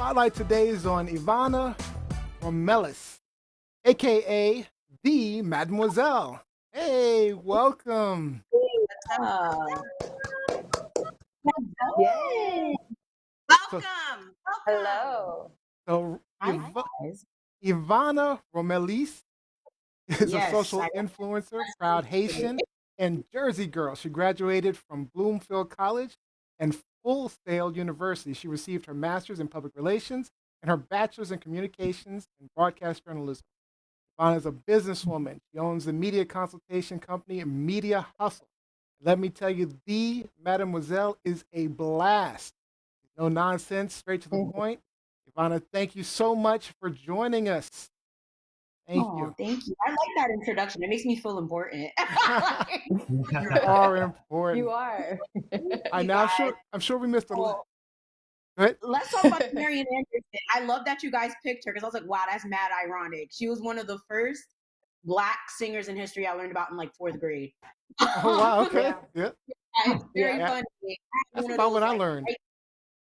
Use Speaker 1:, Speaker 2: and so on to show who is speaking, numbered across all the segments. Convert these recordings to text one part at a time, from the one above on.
Speaker 1: spotlight today is on Ivana Romelis, aka the Mademoiselle. Hey, welcome.
Speaker 2: Uh,
Speaker 3: Yay!
Speaker 1: So,
Speaker 2: welcome.
Speaker 3: Hello.
Speaker 1: so
Speaker 2: Hi, guys.
Speaker 1: Ivana Romelis is a
Speaker 2: Yes,
Speaker 1: social
Speaker 2: I
Speaker 1: influencer, proud Haitian, and Jersey girl. She graduated from Bloomfield College and Full Sail University. She received her master's in public relations and her bachelor's in communications and broadcast journalism. Ivana is a businesswoman. She owns the media consultation company Media Hustle. Let me tell you, the Mademoiselle is a blast. No nonsense, straight to the point. Ivana, thank you so much for joining us. Thank
Speaker 2: Oh,
Speaker 1: you.
Speaker 2: thank you. I like that introduction. It makes me feel important.
Speaker 1: You are important.
Speaker 3: You are.
Speaker 1: I
Speaker 2: You
Speaker 1: now
Speaker 2: guys.
Speaker 1: I'm sure we missed a lot.
Speaker 2: Well,
Speaker 1: Go ahead.
Speaker 2: let's talk about Marian Anderson. I love that you guys picked her because I was like, wow, that's mad ironic. She was one of the first Black singers in history I learned about in like fourth grade.
Speaker 1: Oh wow, okay. Yeah.
Speaker 2: It's very
Speaker 3: Yeah.
Speaker 2: funny.
Speaker 1: That's about what I learned.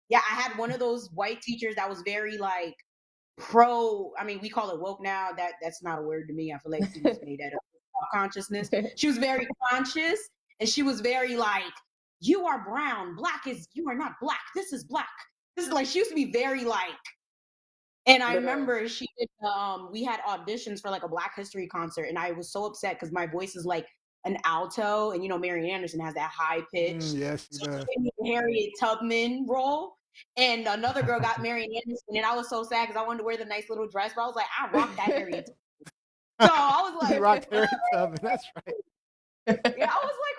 Speaker 2: Yeah, I had one of those white teachers that was very like pro. I mean, we call it woke now. That's not a word to me. I feel like she just made that up. Consciousness. She was very conscious, and she was very like, "You are brown. Black is you are not black. This is black. This is like." She used to be very like. And I remember she did. We had auditions for like a Black History concert, and I was so upset because my voice is like an alto, and you know Marian Anderson has that high pitch.
Speaker 1: Yes, she
Speaker 2: So
Speaker 1: does.
Speaker 2: she gave me the Harriet Tubman role, and another girl got Marian Anderson, and I was so sad because I wanted to wear the nice little dress, but I was like, I rock that Harriet Tubman. So I was like,
Speaker 1: You rocked Harriet Tubman. That's right.
Speaker 2: yeah, I was like,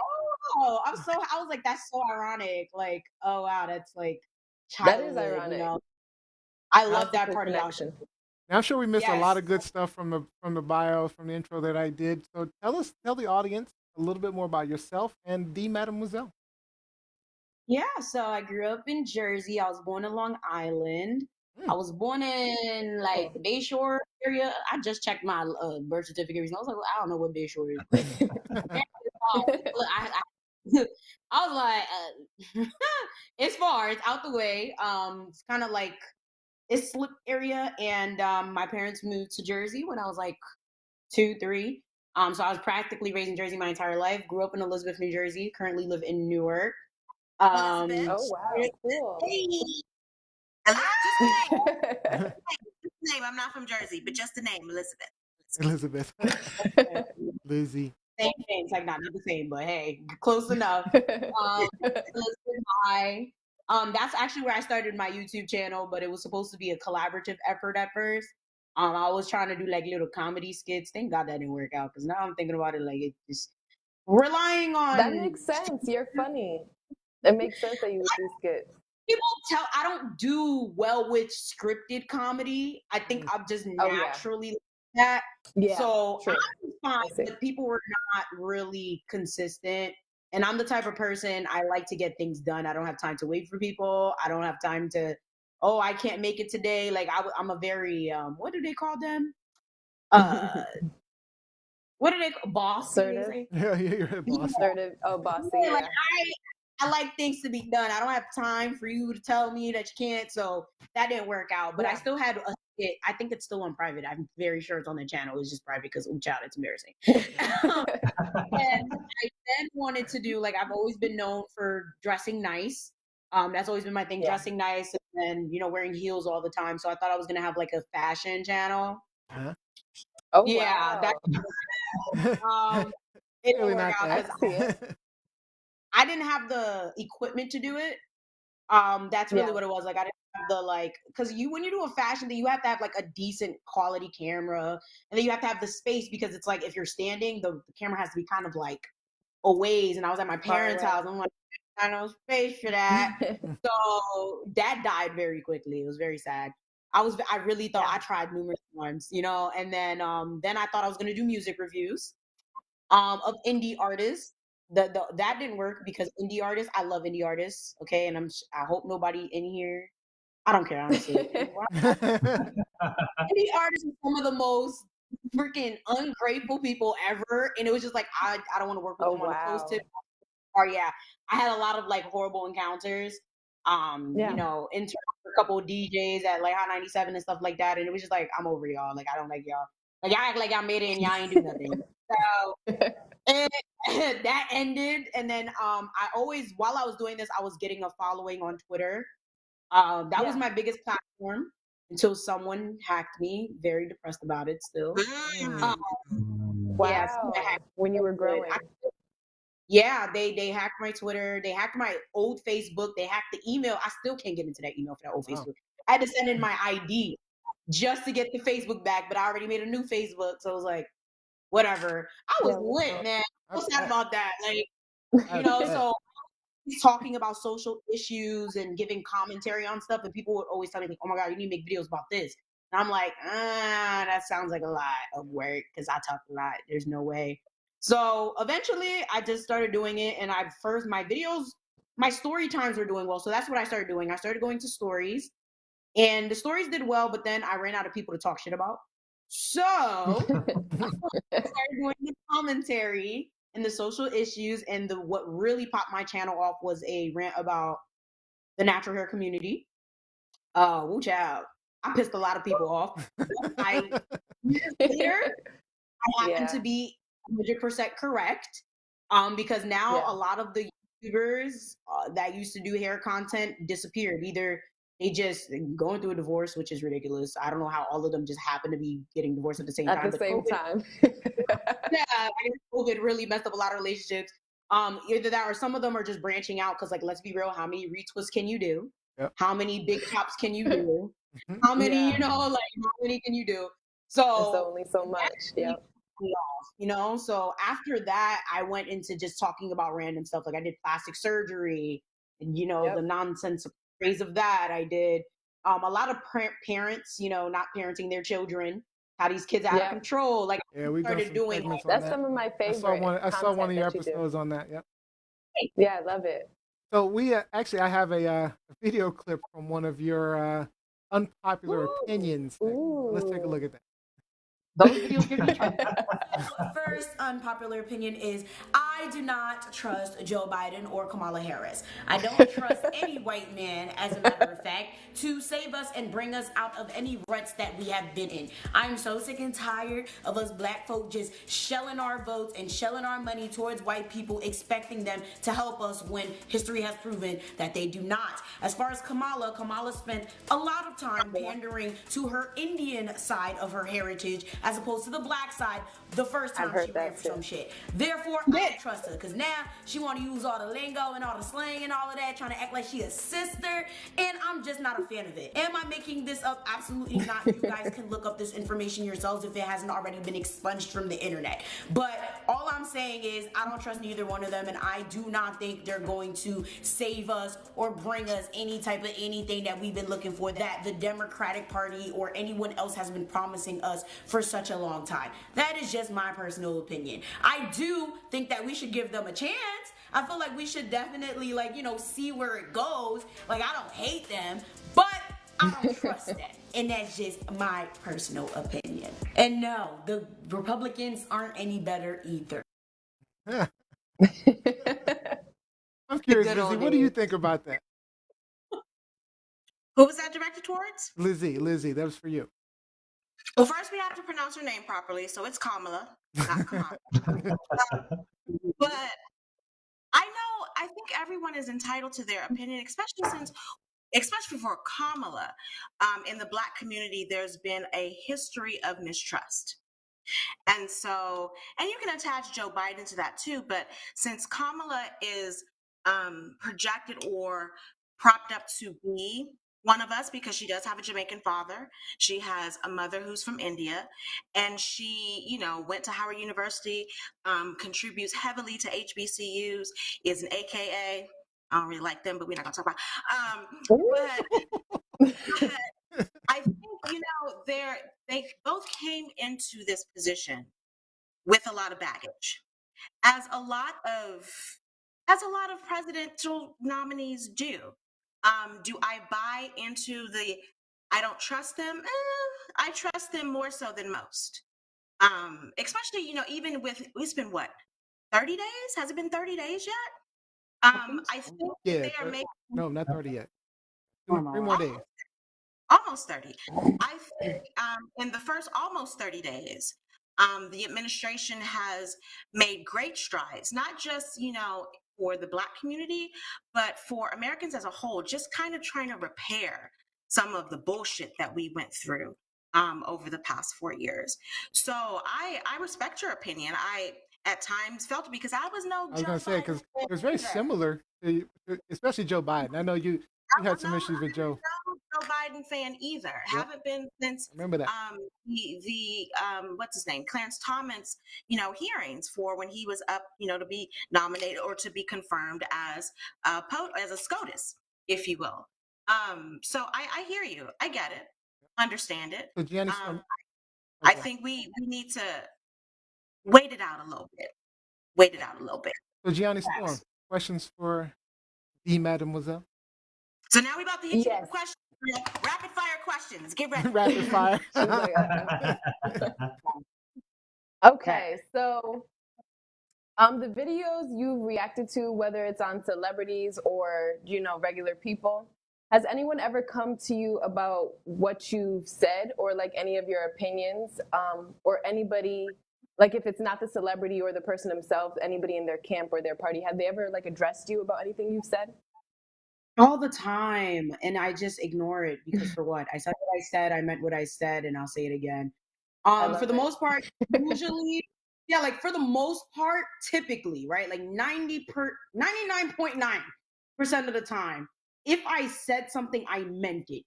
Speaker 2: oh, I was like, that's so ironic. Like, oh wow, that's like
Speaker 3: That is
Speaker 2: childhood,
Speaker 3: ironic.
Speaker 2: you know. I love
Speaker 3: That's a
Speaker 2: that
Speaker 3: good
Speaker 2: part of y'all.
Speaker 3: connection.
Speaker 1: Now, I'm sure we missed a
Speaker 2: Yes.
Speaker 1: lot of good stuff from the bio, from the intro that I did. So tell the audience a little bit more about yourself and the Mademoiselle.
Speaker 2: Yeah, so I grew up in Jersey. I was born in Long Island. I was born in like the Bayshore area. I just checked my birth certificate recently. I was like, well, I don't know what Bayshore is. Look, I was like, it's far. It's out the way. It's kind of like it's slip area, and my parents moved to Jersey when I was like 2, 3. So I was practically raised in Jersey my entire life. Grew up in Elizabeth, New Jersey. Currently live in Newark.
Speaker 3: Oh wow, cool.
Speaker 4: Hey. Just the name. I'm not from Jersey, but just the name, Elizabeth.
Speaker 1: Elizabeth. Lizzie.
Speaker 2: Same thing. It's like not the same, but hey, close enough. Elizabeth, hi. That's actually where I started my YouTube channel, but it was supposed to be a collaborative effort at first. I was trying to do like little comedy skits. Thank God that didn't work out because now I'm thinking about it like it just relying on.
Speaker 3: That makes sense. You're funny. It makes sense that you would do skits.
Speaker 2: People tell I don't do well with scripted comedy. I think I'm just naturally like that.
Speaker 3: Yeah.
Speaker 2: So
Speaker 3: true.
Speaker 2: I'm fine, but people were not really consistent. And I'm the type of person I like to get things done. I don't have time to wait for people. I don't have time to, oh, I can't make it today. Like I'm a very what do they call them? What do they boss?
Speaker 3: Assertive.
Speaker 1: Yeah, you're a boss.
Speaker 3: Assertive. Oh, bossy.
Speaker 2: Yeah, like
Speaker 3: Yeah.
Speaker 2: I like things to be done. I don't have time for you to tell me that you can't. So that didn't work out. But I still had a skit. I think it's still on private. I'm very sure it's on the channel. It's just private because, child, it's embarrassing. And I then wanted to do, like, I've always been known for dressing nice. That's always been my thing, dressing nice and, you know, wearing heels all the time. So I thought I was going to have, like, a fashion channel.
Speaker 1: Huh?
Speaker 3: Oh,
Speaker 2: Yeah.
Speaker 3: wow.
Speaker 2: It didn't
Speaker 1: Really
Speaker 2: work
Speaker 1: not
Speaker 2: out.
Speaker 1: that.
Speaker 2: I didn't have the equipment to do it. That's really what it was. Like I didn't have the because when you do a fashion thing, you have to have like a decent quality camera, and then you have to have the space because it's like if you're standing, the camera has to be kind of like a ways. And I was at my parents' house. I'm like, I don't know space for that. So that died very quickly. It was very sad. I really thought I tried numerous times, you know, and then I thought I was gonna do music reviews of indie artists. That didn't work because indie artists, I love indie artists, okay, and I hope nobody in here, I don't care honestly. Indie artists are some of the most freaking ungrateful people ever, and it was just like I don't want to work with them on a close tip. Or I had a lot of like horrible encounters. You know, interned for a couple of DJs at like Hot 97 and stuff like that. And it was just like, I'm over y'all. Like, I don't like y'all. Like, y'all act like y'all made it and y'all ain't do nothing. So and that ended. And then I always, while I was doing this, I was getting a following on Twitter. That was my biggest platform until someone hacked me. Very depressed about it still.
Speaker 4: Mm.
Speaker 2: Yeah,
Speaker 3: Wow. When you were growing.
Speaker 2: Yeah, they hacked my Twitter. They hacked my old Facebook. They hacked the email. I still can't get into that email for that old Facebook. I had to send in my ID just to get the Facebook back, but I already made a new Facebook. So it was like, whatever. I was lit, man. I was sad about that. Like, you know, so talking about social issues and giving commentary on stuff, and people would always tell me, like, oh my God, you need to make videos about this. And I'm like, that sounds like a lot of work because I talk a lot. There's no way. So eventually I just started doing it, and my videos, my story times were doing well. So that's what I started doing. I started going to stories, and the stories did well, but then I ran out of people to talk shit about. So I started doing the commentary and the social issues, and what really popped my channel off was a rant about the natural hair community. Woo child. I pissed a lot of people off. Years later, I happen to be 100% correct. Because now a lot of the YouTubers that used to do hair content disappeared. Either they just going through a divorce, which is ridiculous. I don't know how all of them just happen to be getting divorced at the same time.
Speaker 3: At the same time.
Speaker 2: Yeah, I guess COVID really messed up a lot of relationships. Either that or some of them are just branching out because, like, let's be real, how many retwists can you do?
Speaker 1: Yep.
Speaker 2: How many big chops can you do? How many, you know, like how many can you do? So
Speaker 3: it's only so much. Yeah.
Speaker 2: You know, so after that, I went into just talking about random stuff. Like I did plastic surgery, and you know the nonsense praise of that. I did a lot of parents, you know, not parenting their children, how these kids out of control. Like
Speaker 1: we
Speaker 2: started doing
Speaker 1: like,
Speaker 3: that's some of my favorite.
Speaker 1: I saw one of your episodes on that. Yep.
Speaker 3: Yeah, I love it.
Speaker 1: So we actually, I have a video clip from one of your unpopular opinions. Let's take a look at that.
Speaker 2: Those videos get me trouble.
Speaker 5: First unpopular opinion is I do not trust Joe Biden or Kamala Harris. I don't trust any white man, as a matter of fact, to save us and bring us out of any ruts that we have been in. I'm so sick and tired of us black folk just shelling our votes and shelling our money towards white people, expecting them to help us when history has proven that they do not. As far as Kamala spent a lot of time pandering to her Indian side of her heritage as opposed to the black side the first time she ran for some shit. Therefore, I don't trust her because now she want to use all the lingo and all the slang and all of that, trying to act like she a sister, and I'm just not a fan of it. Am I making this up? Absolutely not. You guys can look up this information yourselves if it hasn't already been expunged from the internet. But all I'm saying is I don't trust neither one of them, and I do not think they're going to save us or bring us any type of anything that we've been looking for that the Democratic Party or anyone else has been promising us for such a long time. That is just my personal opinion. I do think that we should give them a chance. I feel like we should definitely, like, you know, see where it goes. Like, I don't hate them, but I don't trust them. And that's just my personal opinion. And no, the Republicans aren't any better either.
Speaker 1: I'm curious, Lizzie, what do you think about that?
Speaker 4: Who was that directed towards?
Speaker 1: Lizzie, that was for you.
Speaker 4: Well, first we have to pronounce her name properly, so it's Kamala, not Kamala. But I think everyone is entitled to their opinion, especially for Kamala. In the Black community, there's been a history of mistrust. And so, and you can attach Joe Biden to that too, but since Kamala is projected or propped up to be one of us because she does have a Jamaican father, she has a mother who's from India, and she, you know, went to Howard University, contributes heavily to HBCUs, is an AKA. I don't really like them, but we're not gonna talk about. But I think, you know, they both came into this position with a lot of baggage, as a lot of presidential nominees do. Do I buy into the I don't trust them? I trust them more so than most. Especially, you know, even with, it's been what, 30 days? Has it been 30 days yet? I think that
Speaker 1: Yeah,
Speaker 4: they are making
Speaker 1: no, not 30 yet.
Speaker 2: Oh,
Speaker 1: Three
Speaker 2: no.
Speaker 1: more days.
Speaker 4: almost 30. I think in the first almost 30 days, the administration has made great strides, not just, for the Black community, but for Americans as a whole, just kind of trying to repair some of the bullshit that we went through over the past 4 years. So I respect your opinion. I at times felt it because I was no
Speaker 1: I was
Speaker 4: Joe
Speaker 1: gonna say
Speaker 4: Biden
Speaker 1: because
Speaker 4: fan
Speaker 1: it was very
Speaker 4: either.
Speaker 1: similar, especially Joe Biden. I know you had
Speaker 4: I'm
Speaker 1: some issues with Joe.
Speaker 4: no Joe Biden fan either.
Speaker 1: Yep,
Speaker 4: Haven't been since
Speaker 1: I remember that.
Speaker 4: the what's his name, Clarence Thomas, hearings for when he was up, to be nominated or to be confirmed as as a SCOTUS, if you will. So I hear you. I get it. Understand it.
Speaker 1: So Gianni
Speaker 4: Um,
Speaker 1: Storm,
Speaker 4: I
Speaker 1: okay.
Speaker 4: think we need to wait it out a little bit. Wait it out a little bit.
Speaker 1: So Gianni Storm,
Speaker 2: Facts.
Speaker 1: questions for the Mademoiselle?
Speaker 4: So now we're about to hit you with
Speaker 3: Yes.
Speaker 4: the questions. Rapid fire questions. Get ready.
Speaker 1: Rapid fire.
Speaker 3: She's like,
Speaker 2: Facts.
Speaker 3: okay, so the videos you reacted to, whether it's on celebrities or regular people, has anyone ever come to you about what you've said or like any of your opinions, or anybody, like if it's not the celebrity or the person themselves, anybody in their camp or their party, have they ever like addressed you about anything you've said?
Speaker 2: All the time, and I just ignore it because for what? I said what I said, I meant what I said, and I'll say it again.
Speaker 3: I
Speaker 2: For
Speaker 3: love
Speaker 2: the
Speaker 3: it.
Speaker 2: most part, usually, yeah, like for the most part, typically, right? Like 99.9% of the time, if I said something, I meant it.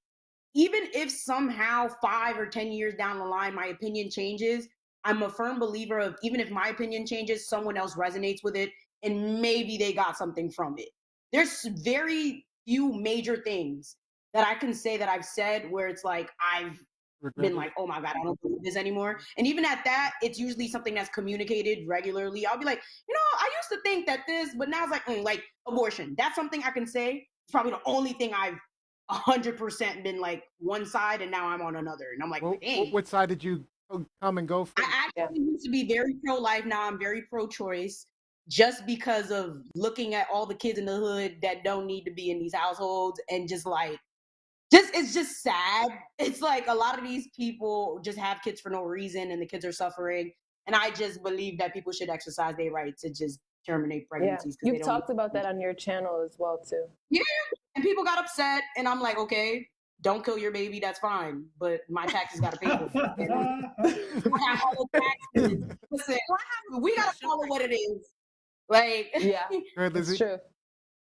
Speaker 2: Even if somehow 5 or 10 years down the line my opinion changes, I'm a firm believer of even if my opinion changes, someone else resonates with it and maybe they got something from it. There's very few major things that I can say that I've said where it's like I've been
Speaker 1: Regretted
Speaker 2: like,
Speaker 1: it.
Speaker 2: oh my God, I don't believe this anymore. And even at that, it's usually something that's communicated regularly. I'll be like, I used to think that this, but now it's like abortion. That's something I can say. It's probably the only thing I've 100% been like one side and now I'm on another. And I'm like,
Speaker 1: Well,
Speaker 2: dang.
Speaker 1: what side did you come and go for?
Speaker 2: I
Speaker 3: Yeah.
Speaker 2: actually used to be very pro-life. Now I'm very pro-choice just because of looking at all the kids in the hood that don't need to be in these households and just like, it's just sad. It's like a lot of these people just have kids for no reason and the kids are suffering. And I just believe that people should exercise their right to just terminate
Speaker 3: Yeah,
Speaker 2: pregnancies because they
Speaker 3: you've
Speaker 2: don't
Speaker 3: talked about that on your channel as well too.
Speaker 2: Yeah, and people got upset, and I'm like, okay, don't kill your baby, that's fine, but my taxes got to pay for it. And I have all the taxes. Listen,
Speaker 4: Well, I have a
Speaker 2: we got to
Speaker 4: question
Speaker 2: follow
Speaker 4: for
Speaker 2: what
Speaker 4: you.
Speaker 2: it is. Like,
Speaker 3: Yeah,
Speaker 1: Go ahead,
Speaker 3: it's
Speaker 1: Lizzie.
Speaker 3: true.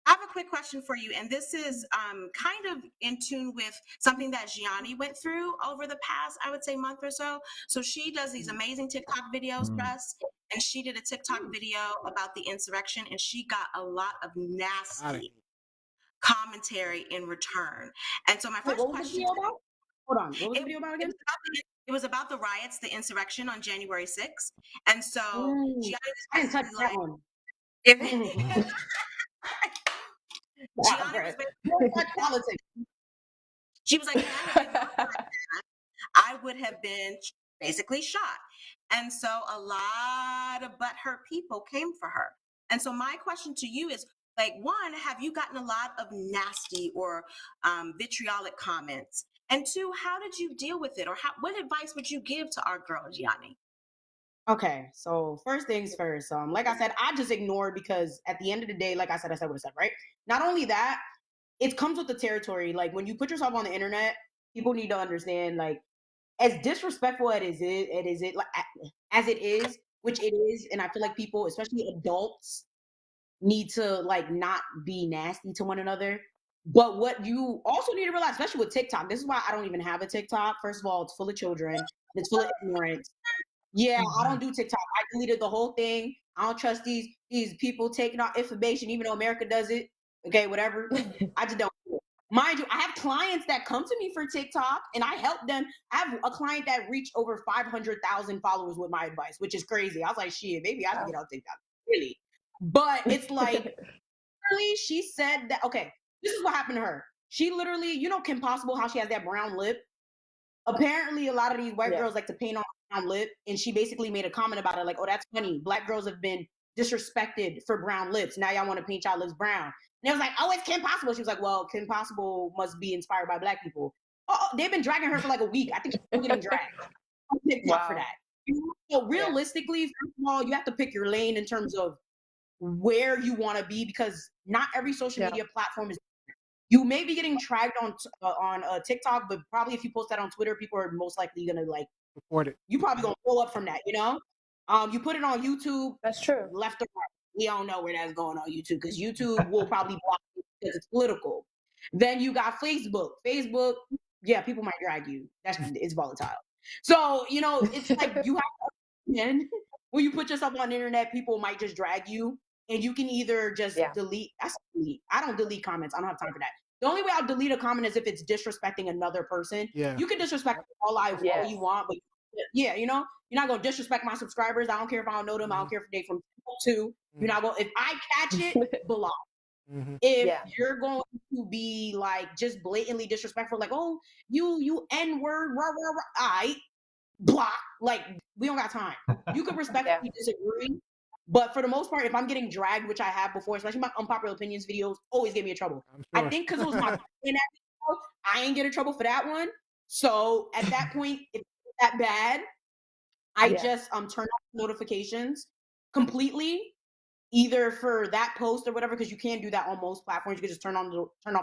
Speaker 4: I have a quick question for you, and this is kind of in tune with something that Gianni went through over the past, I would say, month or so. So she does these amazing TikTok videos, Press, and she did a TikTok video about the insurrection, and she got a lot of nasty commentary in return. And so my
Speaker 2: wait,
Speaker 4: first
Speaker 2: what was the
Speaker 4: question,
Speaker 2: video about? Hold on, what was
Speaker 4: it,
Speaker 2: the video about
Speaker 4: it
Speaker 2: again?
Speaker 4: was about it was about the riots, the insurrection on January 6th. And so
Speaker 2: Mm,
Speaker 4: Gianni was
Speaker 2: I didn't touch
Speaker 4: basically
Speaker 2: that
Speaker 4: like,
Speaker 2: one.
Speaker 4: if,
Speaker 2: Wow,
Speaker 4: Gianni
Speaker 2: bro.
Speaker 4: was
Speaker 2: Don't touch
Speaker 4: basically,
Speaker 2: politics.
Speaker 4: she was like, if I had been I would have been basically shot. And so a lot of butthurt people came for her. And so my question to you is, like, one, have you gotten a lot of nasty or vitriolic comments? And two, how did you deal with it? Or what advice would you give to our girl, Gianni?
Speaker 2: Okay, so first things first. Like I said, I just ignore because at the end of the day, like I said what I said, right? Not only that, it comes with the territory. Like when you put yourself on the internet, people need to understand, like, as disrespectful as it is, which it is, and I feel like people, especially adults, need to like not be nasty to one another. But what you also need to realize, especially with TikTok, this is why I don't even have a TikTok. First of all, it's full of children, it's full of ignorance. Yeah, I don't do TikTok. I deleted the whole thing. I don't trust these people taking our information, even though America does it. Okay, whatever. I just don't. Mind you, I have clients that come to me for TikTok and I help them. I have a client that reached over 500,000 followers with my advice, which is crazy. I was like, shit, maybe I should get on TikTok. Really? But it's like, literally, she said that, okay, this is what happened to her. She literally, Kim Possible, how she has that brown lip. Apparently, a lot of these white girls like to paint on brown lip. And she basically made a comment about it, like, oh, that's funny. Black girls have been disrespected for brown lips. Now y'all want to paint y'all lips brown. And it was like, oh, it's Kim Possible. She was like, well, Kim Possible must be inspired by black people. Oh, they've been dragging her for like a week. I think she's still getting dragged on TikTok for that. So realistically, first of all, you have to pick your lane in terms of where you want to be, because not every social media platform is. You may be getting dragged on TikTok, but probably if you post that on Twitter, people are most likely gonna like
Speaker 1: report it.
Speaker 2: You probably gonna blow up from that, you know. You put it on YouTube.
Speaker 3: That's true.
Speaker 2: Left or right, we don't know where that's going on YouTube, because YouTube will probably block you because it's political. Then you got Facebook. Facebook, yeah, people might drag you. It's volatile. So you know, it's like you have to, when you put yourself on the internet, people might just drag you, and you can either just delete. I don't delete comments. I don't have time for that. The only way I'll delete a comment is if it's disrespecting another person.
Speaker 1: Yeah.
Speaker 2: You can disrespect all you want, but yeah, you know, you're not gonna disrespect my subscribers. I don't care if I don't know them. I don't care if they from 2. You're not gonna. If I catch it, block. If you're going to be like just blatantly disrespectful, like, oh, you N-word, rah, rah, rah, I block. Like, we don't got time. You can respectfully disagree, but for the most part, if I'm getting dragged, which I have before, especially my unpopular opinions videos, always get me in trouble. Sure. I think because it was my in that video, I ain't get in trouble for that one. So at that point, if it's that bad, I just turn off notifications completely, either for that post or whatever, because you can't do that on most platforms. You can just turn off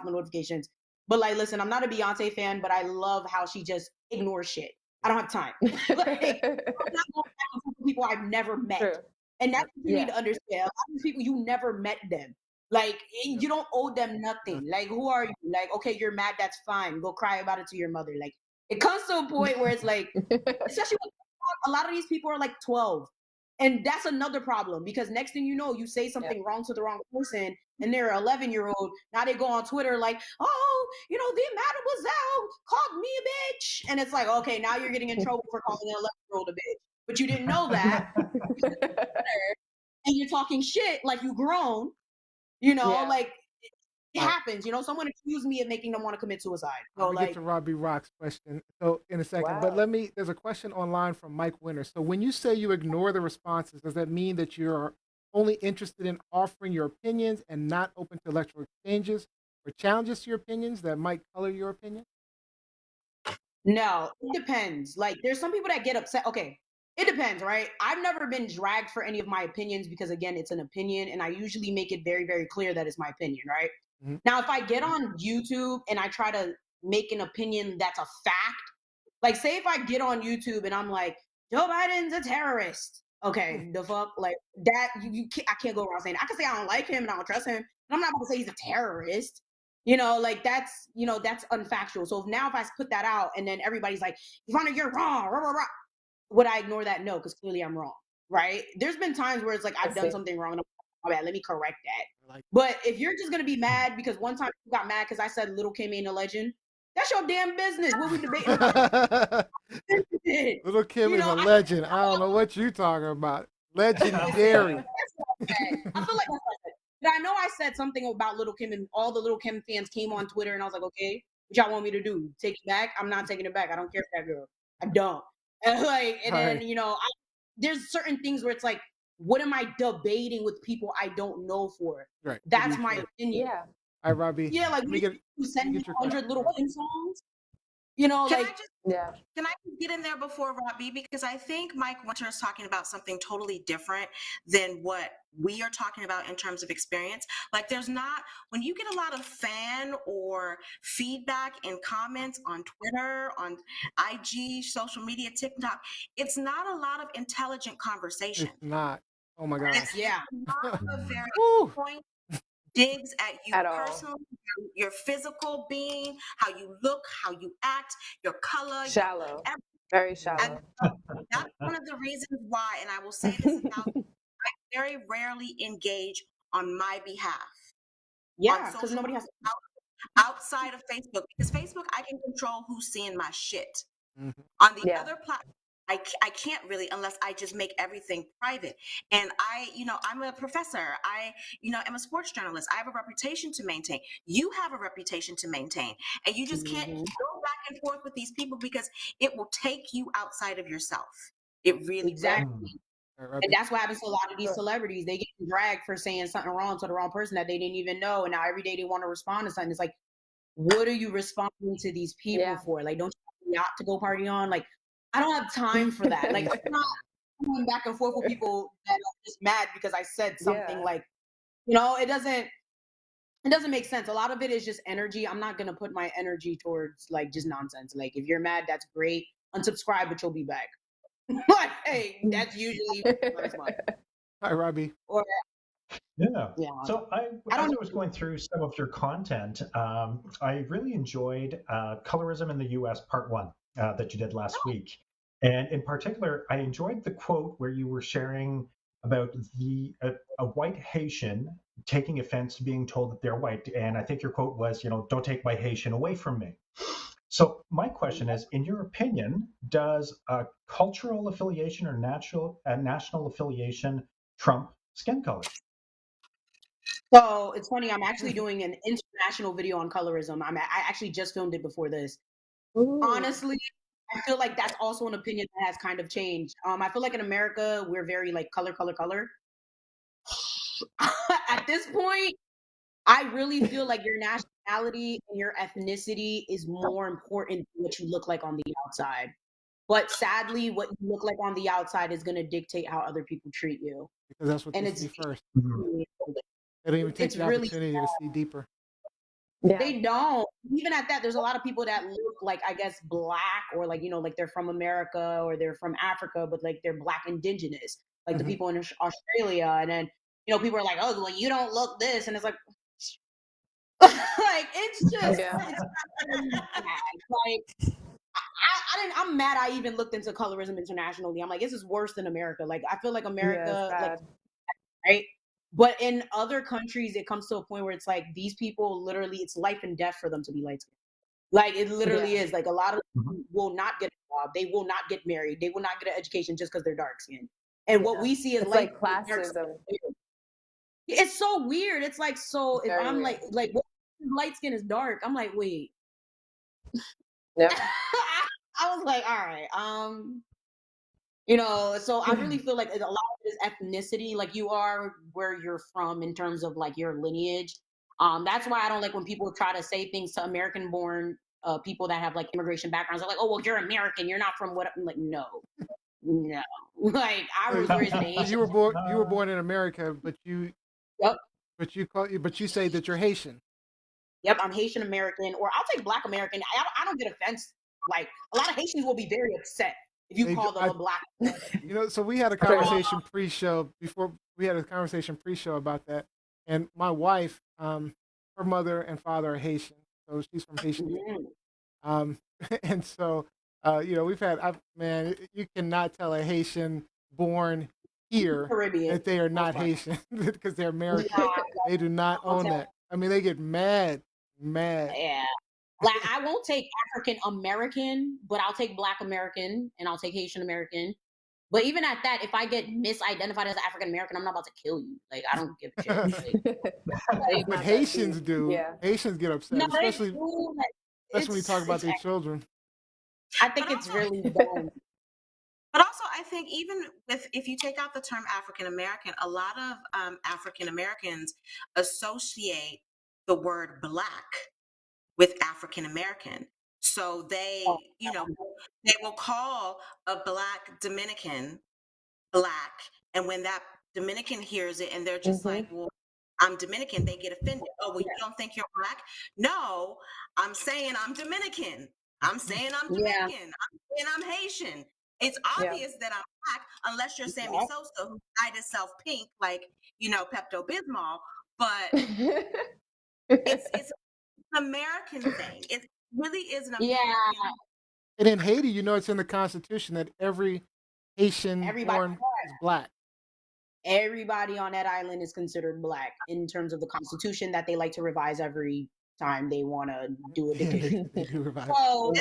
Speaker 2: the notifications. But like, listen, I'm not a Beyonce fan, but I love how she just ignores shit. I don't have time. Like, I'm not going back and forth with people I've never met. True. And that's what you need to understand. A lot of these people, you never met them. Like, you don't owe them nothing. Like, who are you? Like, okay, you're mad, that's fine. Go cry about it to your mother. Like, it comes to a point where it's like, especially when a lot of these people are like 12. And that's another problem, because next thing you know, you say something wrong to the wrong person, and they're an 11-year-old. Now they go on Twitter like, oh, you know, the Mademoiselle called me a bitch. And it's like, okay, now you're getting in trouble for calling an 11-year-old a bitch. But you didn't know that. And you're talking shit like you grown, you know, like it happens. You know, someone accused me of making them want to commit suicide. So,
Speaker 1: I'll get to Robbie Rock's question in a second. But there's a question online from Mike Winter. So when you say you ignore the responses, does that mean that you're only interested in offering your opinions and not open to electoral exchanges or challenges to your opinions that might color your opinion?
Speaker 2: No, it depends. Like, there's some people that get upset. Okay, it depends, right? I've never been dragged for any of my opinions because, again, it's an opinion, and I usually make it very, very clear that it's my opinion, right? Now, if I get on YouTube and I try to make an opinion that's a fact, like, say if I get on YouTube and I'm like, Joe Biden's a terrorist. Okay, the fuck? Like, that, I can't go around saying that. I can say I don't like him and I don't trust him, and I'm not going to say he's a terrorist. You know, like, that's unfactual. So if I put that out and then everybody's like, you're wrong, rah, rah, rah, would I ignore that? No, because clearly I'm wrong, right? There's been times where it's like, I've done something wrong, and I'm like, let me correct that. But if you're just going to be mad because one time you got mad because I said Little Kim ain't a legend, that's your damn business. What we debating about?
Speaker 1: Little Kim is a legend. I don't know what you're talking about. Legendary.
Speaker 2: I feel like that's what I said. But I know I said something about Little Kim, and all the Little Kim fans came on Twitter, and I was like, okay, what y'all want me to do? Take it back? I'm not taking it back. I don't care for that girl. I don't. And then, you know, there's certain things where it's like, what am I debating with people I don't know for?
Speaker 1: Right.
Speaker 2: That's my opinion.
Speaker 3: Yeah.
Speaker 1: All right, Robbie.
Speaker 2: Yeah, like, you send me 100 Little Kim songs. You know,
Speaker 4: Can I just get in there before Robbie? Because I think Mike Winter is talking about something totally different than what we are talking about in terms of experience. Like, when you get a lot of fan or feedback and comments on Twitter, on IG, social media, TikTok, it's not a lot of intelligent conversation.
Speaker 1: It's not. Oh my God.
Speaker 2: It's
Speaker 4: not a very point digs at you personally, your physical being, how you look, how you act, your color.
Speaker 3: Shallow. Very shallow.
Speaker 4: And that's one of the reasons why, and I will say this about I very rarely engage on my behalf.
Speaker 2: Yeah, because nobody has
Speaker 4: outside of Facebook. Because Facebook, I can control who's seeing my shit. On the other platform, I can't really, unless I just make everything private. And I'm a professor. I'm a sports journalist. I have a reputation to maintain. You have a reputation to maintain. And you just can't go back and forth with these people because it will take you outside of yourself. It really
Speaker 2: exactly. And that's what happens to a lot of these celebrities. They get dragged for saying something wrong to the wrong person that they didn't even know. And now every day they want to respond to something. It's like, what are you responding to these people for? Like, don't you have a yacht to go party on? Like, I don't have time for that. Like, I'm not going back and forth with people that are just mad because I said something like, it doesn't make sense. A lot of it is just energy. I'm not going to put my energy towards like just nonsense. Like, if you're mad, that's great. Unsubscribe, but you'll be back. Like, hey, that's usually my response.
Speaker 1: Hi, Robbie.
Speaker 2: Or
Speaker 6: Yeah. So as I was going through some of your content, I really enjoyed Colorism in the U.S. Part 1 that you did last week. And in particular, I enjoyed the quote where you were sharing about a white Haitian taking offense to being told that they're white. And I think your quote was, don't take my Haitian away from me. So my question is, in your opinion, does cultural affiliation or national affiliation trump skin color?
Speaker 2: So it's funny. I'm actually doing an international video on colorism. I actually just filmed it before this. Ooh. Honestly, I feel like that's also an opinion that has kind of changed. I feel like in America, we're very like color. At this point, I really feel like your nationality and your ethnicity is more important than what you look like on the outside. But sadly, what you look like on the outside is going to dictate how other people treat you.
Speaker 1: Because that's what they see first. They don't even take the opportunity to see deeper.
Speaker 2: Yeah. They don't. Even at that, there's a lot of people that look like, I guess, black or like, like they're from America or they're from Africa, but like they're black indigenous, like the people in Australia. And then, people are like, oh, well, you don't look this. And it's like, like, it's just, it's like, I'm mad I even looked into colorism internationally. I'm like, this is worse than America. Like, I feel like America, like, right? But in other countries, it comes to a point where it's like these people literally, it's life and death for them to be light skinned. Like, it literally is. Like, a lot of them will not get a job. They will not get married. They will not get an education just because they're dark skinned. And what we see is
Speaker 3: like classism.
Speaker 2: It's so weird. It's like, so if I'm weird. like light skin is dark, I'm like, wait. Yeah. I was like, all right, so I really feel like a lot of it is ethnicity, like you are where you're from in terms of like your lineage. That's why I don't like when people try to say things to American-born people that have like immigration backgrounds. They're like, oh, well, you're American. You're not from what? I'm like, no. Like, I was raised in Haiti.
Speaker 1: You were born in America, but you.
Speaker 2: Yep.
Speaker 1: But you say that you're Haitian.
Speaker 2: Yep, I'm Haitian American, or I'll take Black American. I don't get offense. Like, a lot of Haitians will be very upset if you call them a Black.
Speaker 1: So we had a conversation pre-show about that, and my wife, her mother and father are Haitian, so she's from Haitian. And so we've had, you cannot tell a Haitian born here
Speaker 2: Caribbean
Speaker 1: that they are not Haitian because they're American. Yeah. They do not own that. I mean, they get mad.
Speaker 2: Yeah. Like, I won't take African American, but I'll take Black American and I'll take Haitian American. But even at that, if I get misidentified as African American, I'm not about to kill you. Like, I don't give a shit.
Speaker 1: But Haitians do. Yeah. Haitians get upset, especially when you talk about their children.
Speaker 2: I think it's really dumb.
Speaker 4: But also, I think even if you take out the term African American, a lot of African Americans associate the word Black with African American. So they, they will call a Black Dominican Black. And when that Dominican hears it and they're just like, well, I'm Dominican, they get offended. Oh, well, you don't think you're Black? No, I'm saying I'm Dominican. I'm saying I'm Dominican. I'm saying I'm Haitian. It's obvious that I'm Black unless you're Sammy Sosa, who dyed himself pink, like, Pepto-Bismol. But it's an American thing. It really is an American thing.
Speaker 1: And in Haiti, it's in the Constitution that every Haitian born is Black.
Speaker 2: Everybody on that island is considered Black in terms of the Constitution that they like to revise every time they want to do a dictatorship. So,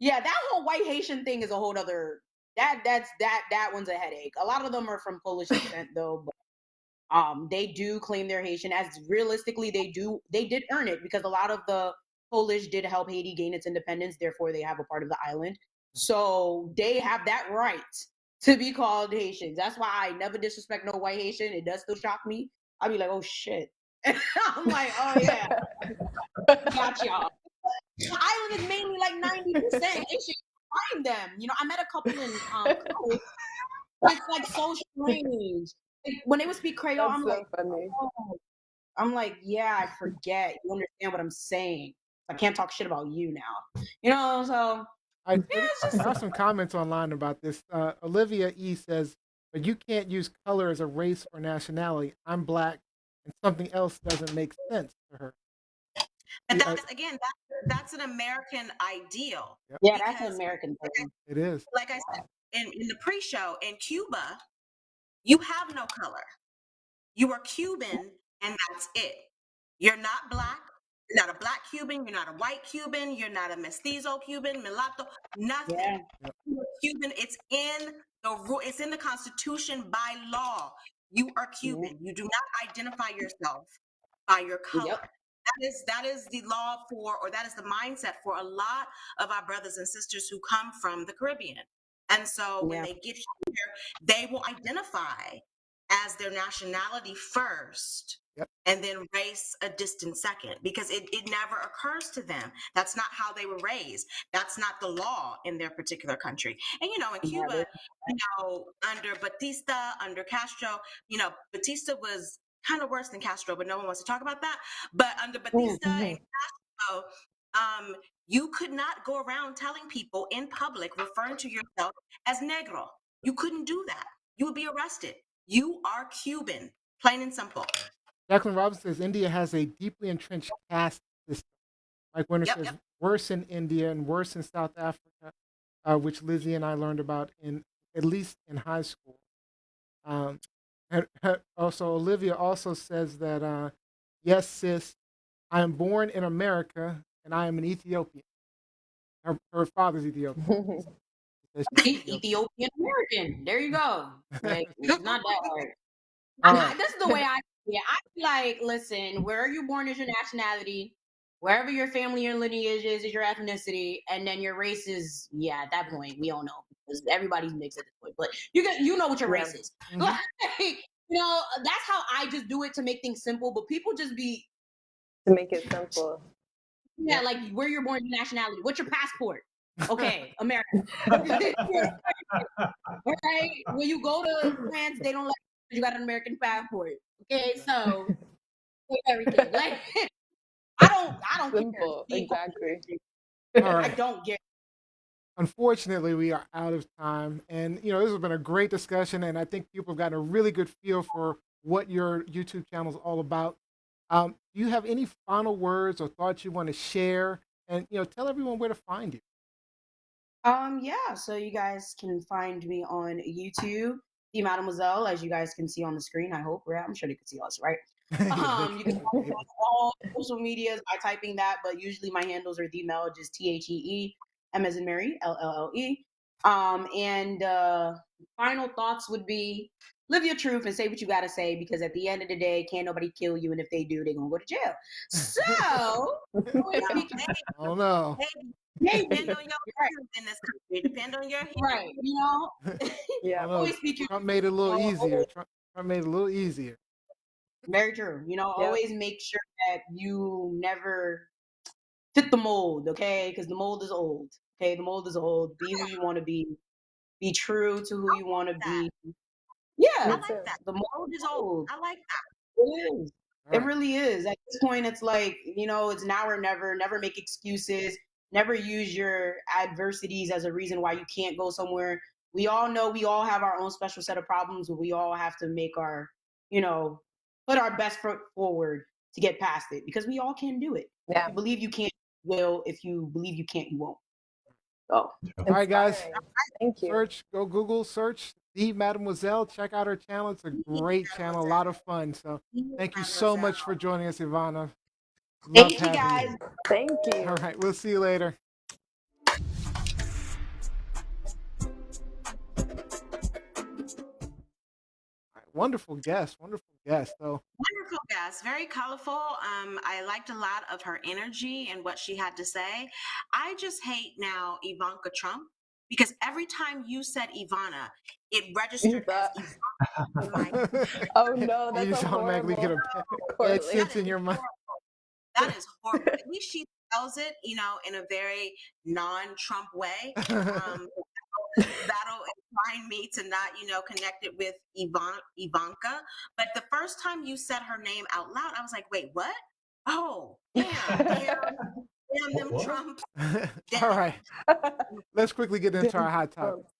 Speaker 2: that whole white Haitian thing is a whole other. That one's a headache. A lot of them are from Polish descent, though. But, they do claim they're Haitian. As realistically, they did earn it because a lot of the Polish did help Haiti gain its independence. Therefore, they have a part of the island, so they have that right to be called Haitians. That's why I never disrespect no white Haitian. It does still shock me. I'd be like, oh shit. I'm like, oh yeah, got y'all. Island is mainly like 90% Haitian. Find them. You know, I met a couple in college. It's like so strange. When they would speak Creole,
Speaker 3: That's
Speaker 2: I'm
Speaker 3: so
Speaker 2: like,
Speaker 3: funny.
Speaker 2: oh. I'm like, yeah, I forget. You understand what I'm saying? I can't talk shit about you now. You know, so
Speaker 1: I
Speaker 2: it's just
Speaker 1: saw some comments online about this. Olivia E says, "But you can't use color as a race or nationality. I'm black, and something else doesn't make sense to her."
Speaker 4: But that's an American ideal.
Speaker 1: Yep.
Speaker 2: yeah, that's an
Speaker 4: Because
Speaker 2: American thing.
Speaker 1: It is.
Speaker 4: like I said in the pre-show, in Cuba, you have no color. You are Cuban, and that's it. You're not black. You're not a black Cuban. You're not a white Cuban. You're not a mestizo Cuban, mulatto. Nothing.
Speaker 2: Yeah,
Speaker 1: Yep.
Speaker 4: You're Cuban. It's in the rule. It's in the Constitution by law. You are Cuban. You do not identify yourself by your color.
Speaker 2: yep,
Speaker 4: That is the law for, or that is the mindset for a lot of our brothers and sisters who come from the Caribbean. And so when
Speaker 2: yeah,
Speaker 4: they get here, they will identify as their nationality first,
Speaker 1: Yep.
Speaker 4: and then race a distant second, because it never occurs to them. That's not how they were raised. That's not the law in their particular country. And you know, in Cuba, you know, under Batista, under Castro, you know, Batista was kind of worse than Castro, but no one wants to talk about that. But under Batista and Castro, you could not go around telling people in public, referring to yourself as negro. You couldn't do that. You would be arrested. You are Cuban, plain and simple.
Speaker 1: Jacqueline Robinson says India has a deeply entrenched caste system. Mike Winter
Speaker 4: Yep,
Speaker 1: says
Speaker 4: yep.
Speaker 1: worse in India and worse in South Africa, which Lizzie and I learned about in at least in high school. And also, Olivia also says that yes, sis, I am born in America and I am an Ethiopian. Her father's Ethiopian.
Speaker 2: Ethiopian American. There you go. Like, it's not that hard.
Speaker 1: All right.
Speaker 2: This is the way I feel like, listen, where you born is your nationality, wherever your family or lineage is your ethnicity, and then your race is, yeah, at that point, we don't know because everybody's mixed at this point. But you know what your race is.
Speaker 1: Mhm.
Speaker 2: Like, you know, that's how I just do it to make things simple. But people just be
Speaker 3: To make it simple.
Speaker 2: yeah, like where you're born, your nationality, what's your passport? Okay, America. Right? When you go to France, they don't let you got an American passport. Okay, so everything. Like I don't
Speaker 3: Simple,
Speaker 2: care.
Speaker 3: exactly.
Speaker 1: All
Speaker 2: I
Speaker 1: right.
Speaker 2: don't get.
Speaker 1: Unfortunately, we are out of time. And, you know, this has been a great discussion. And I think people have gotten a really good feel for what your YouTube channel is all about. Do you have any final words or thoughts you want to share? And, you know, tell everyone where to find you.
Speaker 2: Yeah, so you guys can find me on YouTube, the Mademoiselle, as you guys can see on the screen. I hope, right? I'm sure they can see us, right? You can find me on all social medias by typing that, but usually my handles are the Mel, just THEE, M as in Mary, LLLE. And final thoughts would be live your truth and say what you gotta say, because at the end of the day, can't nobody kill you, and if they do, they're gonna go to jail. So
Speaker 1: Oh, no.
Speaker 2: maybe
Speaker 4: Depend on your truth in this country. Depend on your
Speaker 2: right, you know.
Speaker 3: Yeah.
Speaker 1: Oh,
Speaker 2: Always
Speaker 1: no.
Speaker 2: speak your
Speaker 1: Trump made it a little
Speaker 2: truth.
Speaker 1: easier. Trump made it a little easier.
Speaker 2: Very true. You know,
Speaker 3: Yep.
Speaker 2: always make sure that you never fit the mold, okay? Because the mold is old. Okay, the mold is old. Be who you want to be. Be true to who you want to
Speaker 4: that.
Speaker 2: be.
Speaker 4: I
Speaker 2: Yeah,
Speaker 3: Me
Speaker 4: like
Speaker 3: too.
Speaker 4: that.
Speaker 2: the mold is
Speaker 4: Is old.
Speaker 2: old.
Speaker 4: I like that.
Speaker 2: It is.
Speaker 1: All
Speaker 2: It
Speaker 1: right.
Speaker 2: really is. At this point, it's like, you know, it's now or never. Never make excuses. Never use your adversities as a reason why you can't go somewhere. We all know we all have our own special set of problems, but we all have to make our, you know, put our best foot forward to get past it, because we all can do it.
Speaker 3: Yeah.
Speaker 2: If you believe you can't, you will. If you believe you can't, you won't. So,
Speaker 1: All right, guys.
Speaker 3: Inspiring. Thank you.
Speaker 1: Search, go Google, search the Mademoiselle. Check out her channel. It's a great channel, a lot of fun. So thank you so much for joining us, Ivana. Love
Speaker 2: thank you
Speaker 1: having
Speaker 2: guys.
Speaker 1: you.
Speaker 3: Thank you.
Speaker 1: All right, we'll see you later. All right, wonderful guest, wonderful guest. So
Speaker 4: Wonderful guest, very colorful. I liked a lot of her energy and what she had to say. I just hate now Ivanka Trump, because every time you said Ivana, it registered as Ivana in my.
Speaker 3: Oh no,
Speaker 1: you
Speaker 3: that's
Speaker 1: just
Speaker 3: a
Speaker 1: automatically get
Speaker 3: horrible
Speaker 1: a AdSense in
Speaker 3: correlation.
Speaker 1: your mind.
Speaker 4: That is horrible. At least she spells it, in a very non-Trump way. That'll incline me to not, connect it with Ivanka. But the first time you said her name out loud, I was like, wait, what? Oh, damn, them
Speaker 6: What?
Speaker 4: Trump.
Speaker 1: All right. Let's quickly get into our hot topic. So,